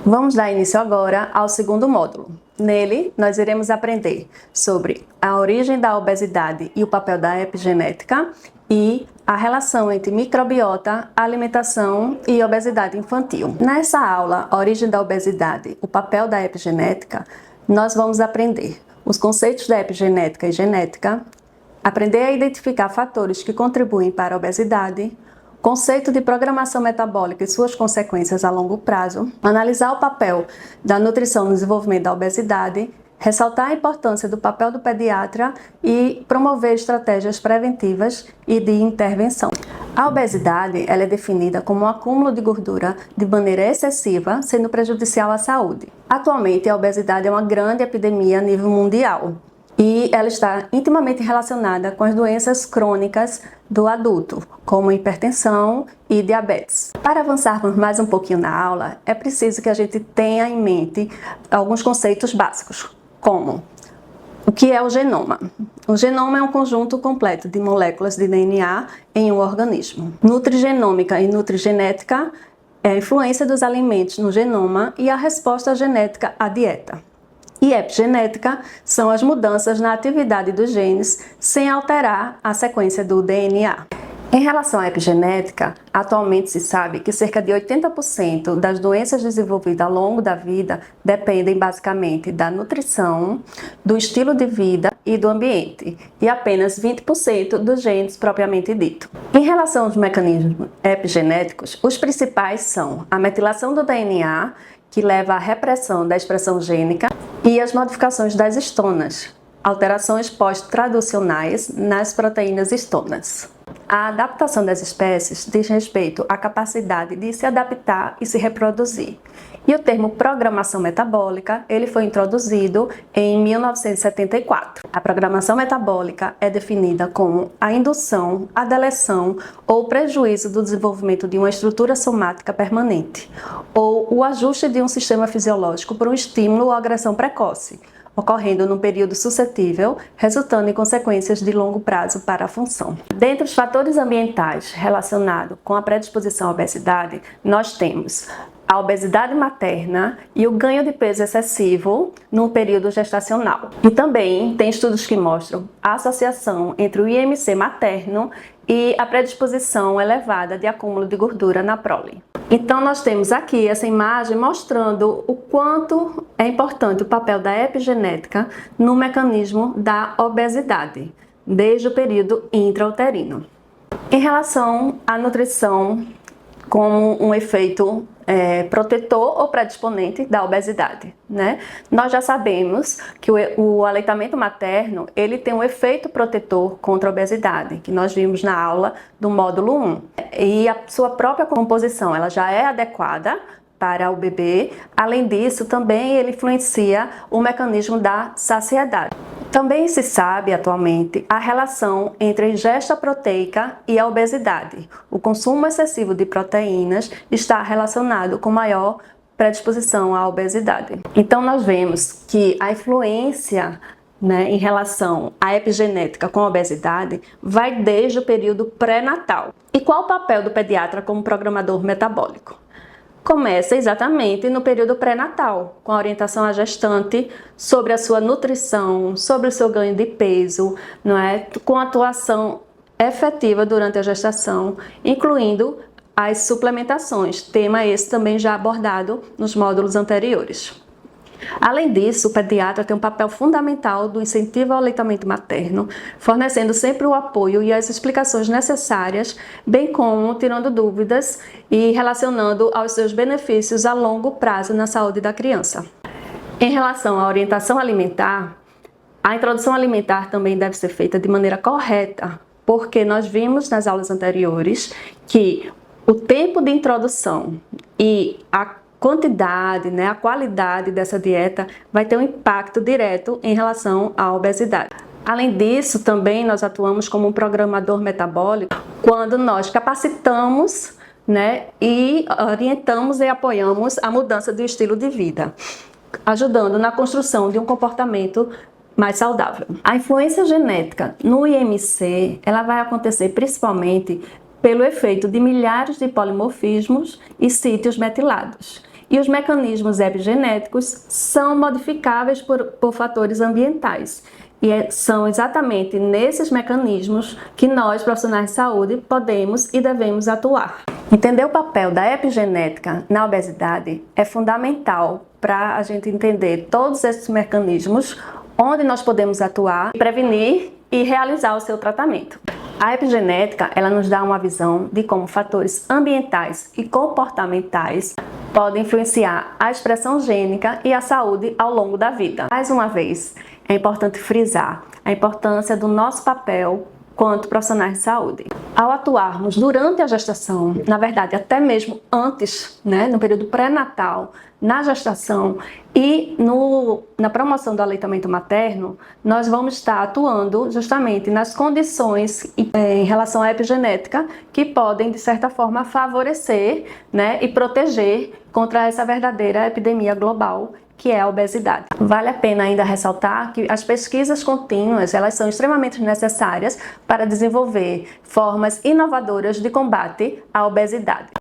Vamos dar início agora ao segundo módulo. Nele, nós iremos aprender sobre a origem da obesidade e o papel da epigenética e a relação entre microbiota, alimentação e obesidade infantil. Nessa aula, a origem da obesidade, o papel da epigenética, nós vamos aprender os conceitos da epigenética e genética, aprender a identificar fatores que contribuem para a obesidade, conceito de programação metabólica e suas consequências a longo prazo, analisar o papel da nutrição no desenvolvimento da obesidade, ressaltar a importância do papel do pediatra e promover estratégias preventivas e de intervenção. A obesidade ela é definida como um acúmulo de gordura de maneira excessiva, sendo prejudicial à saúde. Atualmente, a obesidade é uma grande epidemia a nível mundial e ela está intimamente relacionada com as doenças crônicas do adulto, como hipertensão e diabetes. Para avançarmos mais um pouquinho na aula, é preciso que a gente tenha em mente alguns conceitos básicos, como o que é o genoma? O genoma é um conjunto completo de moléculas de DNA em um organismo. Nutrigenômica e nutrigenética é a influência dos alimentos no genoma e a resposta genética à dieta. E epigenética são as mudanças na atividade dos genes sem alterar a sequência do DNA. Em relação à epigenética, atualmente se sabe que cerca de 80% das doenças desenvolvidas ao longo da vida dependem basicamente da nutrição, do estilo de vida e do ambiente, e apenas 20% dos genes propriamente dito. Em relação aos mecanismos epigenéticos, os principais são a metilação do DNA, que leva à repressão da expressão gênica, e as modificações das histonas, alterações pós-traducionais nas proteínas histonas. A adaptação das espécies diz respeito à capacidade de se adaptar e se reproduzir. E o termo programação metabólica, ele foi introduzido em 1974. A programação metabólica é definida como a indução, a deleção ou prejuízo do desenvolvimento de uma estrutura somática permanente, ou o ajuste de um sistema fisiológico por um estímulo ou agressão precoce, ocorrendo num período suscetível, resultando em consequências de longo prazo para a função. Dentre os fatores ambientais relacionados com a predisposição à obesidade, nós temos a obesidade materna e o ganho de peso excessivo no período gestacional. E também tem estudos que mostram a associação entre o IMC materno e a predisposição elevada de acúmulo de gordura na prole. Então nós temos aqui essa imagem mostrando o quanto é importante o papel da epigenética no mecanismo da obesidade, desde o período intrauterino. Em relação à nutrição como um efeito protetor ou predisponente da obesidade, né? Nós já sabemos que o aleitamento materno ele tem um efeito protetor contra a obesidade, que nós vimos na aula do módulo 1. E a sua própria composição ela já é adequada para o bebê. Além disso, também ele influencia o mecanismo da saciedade. Também se sabe atualmente a relação entre a ingesta proteica e a obesidade. O consumo excessivo de proteínas está relacionado com maior predisposição à obesidade. Então nós vemos que a influência em relação à epigenética com a obesidade vai desde o período pré-natal. E qual o papel do pediatra como programador metabólico? Começa exatamente no período pré-natal, com a orientação à gestante sobre a sua nutrição, sobre o seu ganho de peso, com atuação efetiva durante a gestação, incluindo as suplementações, tema esse também já abordado nos módulos anteriores. Além disso, o pediatra tem um papel fundamental do incentivo ao aleitamento materno, fornecendo sempre o apoio e as explicações necessárias, bem como tirando dúvidas e relacionando aos seus benefícios a longo prazo na saúde da criança. Em relação à orientação alimentar, a introdução alimentar também deve ser feita de maneira correta, porque nós vimos nas aulas anteriores que o tempo de introdução e a quantidade, a qualidade dessa dieta vai ter um impacto direto em relação à obesidade. Além disso, também nós atuamos como um programador metabólico quando nós capacitamos, e orientamos e apoiamos a mudança do estilo de vida, ajudando na construção de um comportamento mais saudável. A influência genética no IMC, ela vai acontecer principalmente pelo efeito de milhares de polimorfismos e sítios metilados. E os mecanismos epigenéticos são modificáveis por fatores ambientais. E são exatamente nesses mecanismos que nós, profissionais de saúde, podemos e devemos atuar. Entender o papel da epigenética na obesidade é fundamental para a gente entender todos esses mecanismos, onde nós podemos atuar, prevenir e realizar o seu tratamento. A epigenética, ela nos dá uma visão de como fatores ambientais e comportamentais podem influenciar a expressão gênica e a saúde ao longo da vida. Mais uma vez, é importante frisar a importância do nosso papel quanto profissionais de saúde. Ao atuarmos durante a gestação, na verdade até mesmo antes, no período pré-natal, na gestação e na promoção do aleitamento materno, nós vamos estar atuando justamente nas condições em relação à epigenética que podem, de certa forma, favorecer e proteger contra essa verdadeira epidemia global que é a obesidade. Vale a pena ainda ressaltar que as pesquisas contínuas, elas são extremamente necessárias para desenvolver formas inovadoras de combate à obesidade.